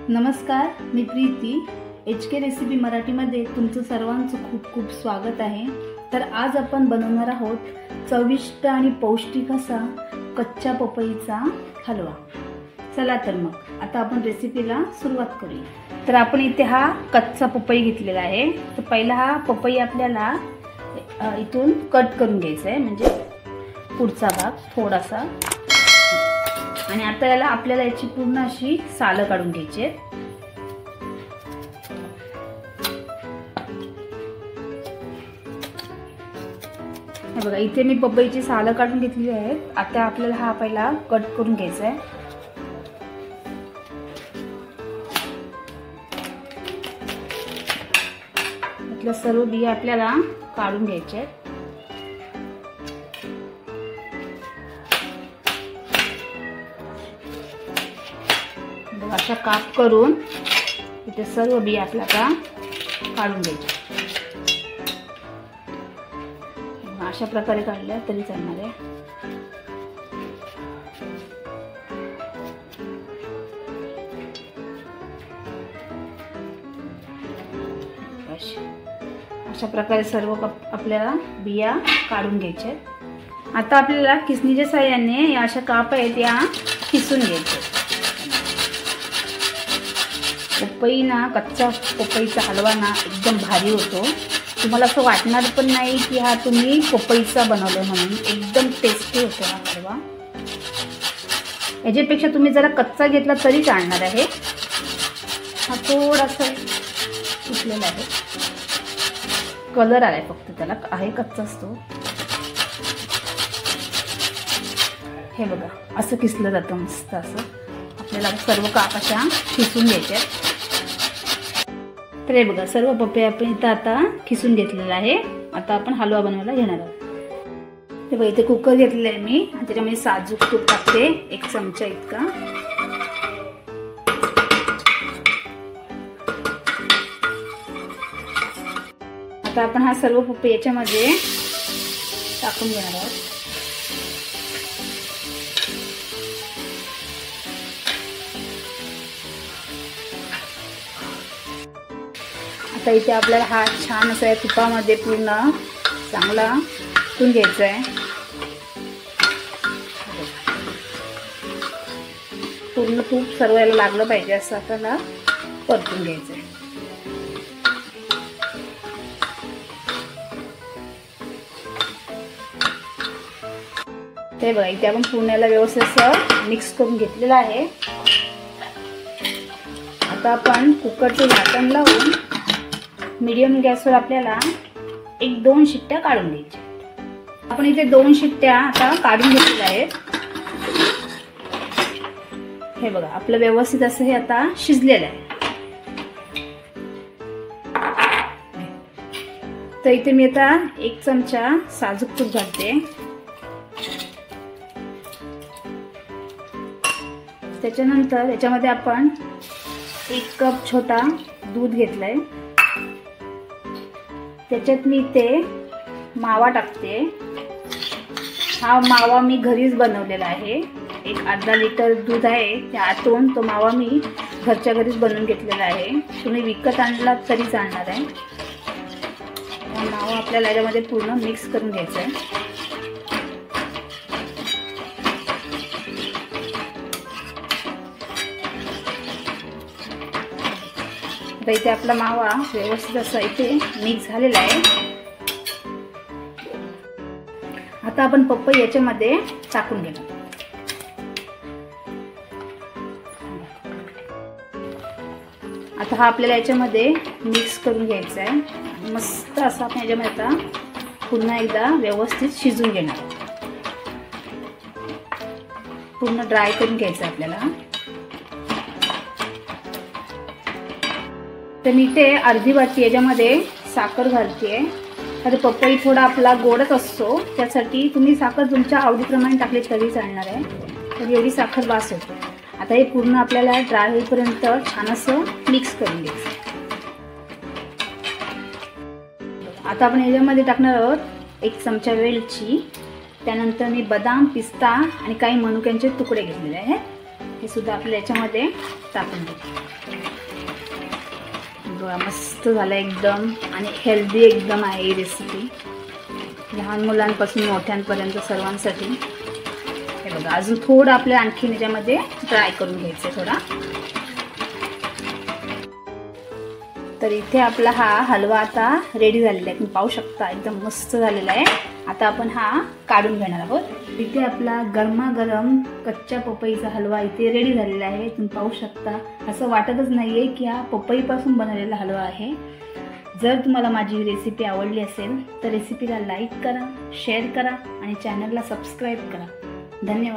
नमस्कार, मी Preeti. HK recipe मराठीमध्ये तुमचं सर्वांचं खूप खूप स्वागत आहे. तर आज आपण बनवणार आहोत चविष्ट आणि पौष्टिक असा कच्च्या पपईचा हलवा. चला तर मग आता आपण रेसिपीला सुरुवात करूया. तर आपण इथे हा कच्चा पपई घेतलेला आहे. तर पहिला हा पपई आपल्याला इथून कट करून घ्यायचा आहे, म्हणजे पुढचा भाग थोडासा. आणि आता आपल्याला याची पूर्ण अशी सालं काढून घ्यायची आहेत. हे बघा, इथे मी पपईची सालं काढून घेतली आहेत. आता आपल्याला हा पहिला कट करून घ्यायचा आहे. यातल्या सर्व बिया आपल्याला काढून घ्यायच्या आहेत. अशा काप करून इथे सर्व बिया आपल्याला काढून घ्यायच्या. अशा प्रकारे काढल्या तरी चालणार आहे. अशा प्रकारे सर्व आपल्याला बिया काढून घ्यायच्या. आता आपल्याला किसणीच्या साहाय्याने या अशा काप आहेत या किसून घ्यायच्या. पपई ना, कच्चा पपईचा हलवा ना एकदम भारी होतो. तुम्हाला असं वाटणार पण नाही की हा तुम्ही पपईचा बनवलाय म्हणून. एकदम टेस्टी होतो हा हलवा. याच्यापेक्षा तुम्ही जरा कच्चा घेतला तरी चालणार आहे. हा थोडासा कुचलेला आहे, कलर आलाय फक्त, त्याला आहे कच्चा असतो. हे बघा, असं किसलं जातं मस्त. असं आपल्याला सर्व काप अशा खिसून घ्यायच्या. तर हे बघा, सर्व पपई आपण इथं आता खिसून घेतलेला आहे. आता आपण हलवा बनवायला घेणार आहोत. ते बघा, इथे कुकर घेतलेला आहे मी. त्याच्यामध्ये साजूक तूप टाकते 1 चमचा इतका. आता आपण हा सर्व पपई याच्यामध्ये टाकून घेणार आहोत. आता इथे आपल्याला हा छान असा तुपामध्ये पूर्ण चांगला परतून घ्यायचा आहे. पूर्ण तूप सर्व याला लागलं पाहिजे असं आपल्याला परतून घ्यायचं आहे. ते बघा, इथे आपण पूर्ण याला व्यवस्थित असं मिक्स करून घेतलेलं आहे. आता आपण कुकरचं झाकण लावून मीडियम गॅसवर आपल्याला 1-2 शिट्ट्या काढून घ्यायच्या. आपण इथे 2 शिट्ट्या आता काढून घेतलेल्या आहेत. हे बघा, आपलं व्यवस्थित असं हे आता शिजलेलं आहे. तर इथे मी आता 1 चमचा साजूक तूप घालते. त्याच्यानंतर याच्यामध्ये आपण 1 कप छोटा दूध घेतलाय. त्याच्यात मी ते मावा टाकते. हा मावा मी घरीच बनवलेला आहे. एक अर्धा लिटर दूध आहे, त्यातून तो मावा मी घरच्या घरीच बनवून घेतलेला आहे. तुम्ही विकत आणला तरी चालणार आहे. मावा आपल्याला याच्यामध्ये पूर्ण मिक्स करून घ्यायचा आहे. तर इथे आपला मावा व्यवस्थित असा इथे मिक्स झालेला आहे. आता आपण पपई याच्यामध्ये टाकून घेऊ. आता हा आपल्याला याच्यामध्ये मिक्स करून घ्यायचा आहे. मस्त असं आपण याच्यामध्ये आता पुन्हा एकदा व्यवस्थित शिजून घेणार. पूर्ण ड्राय करून घ्यायचं आपल्याला. तर मी इथे अर्धी वाटी याच्यामध्ये साखर घालते. तर पपई थोडा आपला गोडच असतो, त्यासाठी तुम्ही साखर तुमच्या आवडीप्रमाणे टाकली तरी चालणार आहे. तर एवढी साखर बास होते. आता हे पूर्ण आपल्याला ड्राय होईपर्यंत छान असं मिक्स करून घ्यायचं. आता आपण याच्यामध्ये टाकणार आहोत 1 चमचा वेलची. त्यानंतर मी बदाम, पिस्ता आणि काही मनुक्यांचे तुकडे घेतलेले आहेत. हे सुद्धा आपल्या याच्यामध्ये टाकून देऊ. बघा मस्त झालं एकदम आणि हेल्दी एकदम आहे ही रेसिपी, लहान मुलांपासून मोठ्यांपर्यंत सर्वांसाठी. हे बघा अजून थोडं आपल्या आणखीन याच्यामध्ये ड्राय करून घ्यायचं थोडा. तर इथे आपला हा हलवा आता रेडी झालेला आहे, तुम्ही पाहू शकता एकदम मस्त झालेला आहे. आता आपण हा काढून घेणार आहोत. इथे आपला गरमागरम कच्च्या पपईचा हलवा इथे रेडी झालेला आहे, तुम्ही पाहू शकता. असं वाटतच नाही आहे की हा पपईपासून बनवलेला हलवा आहे. जर तुम्हाला माझी रेसिपी आवडली असेल तर रेसिपीला लाईक करा, शेअर करा आणि चॅनलला सबस्क्राईब करा. धन्यवाद.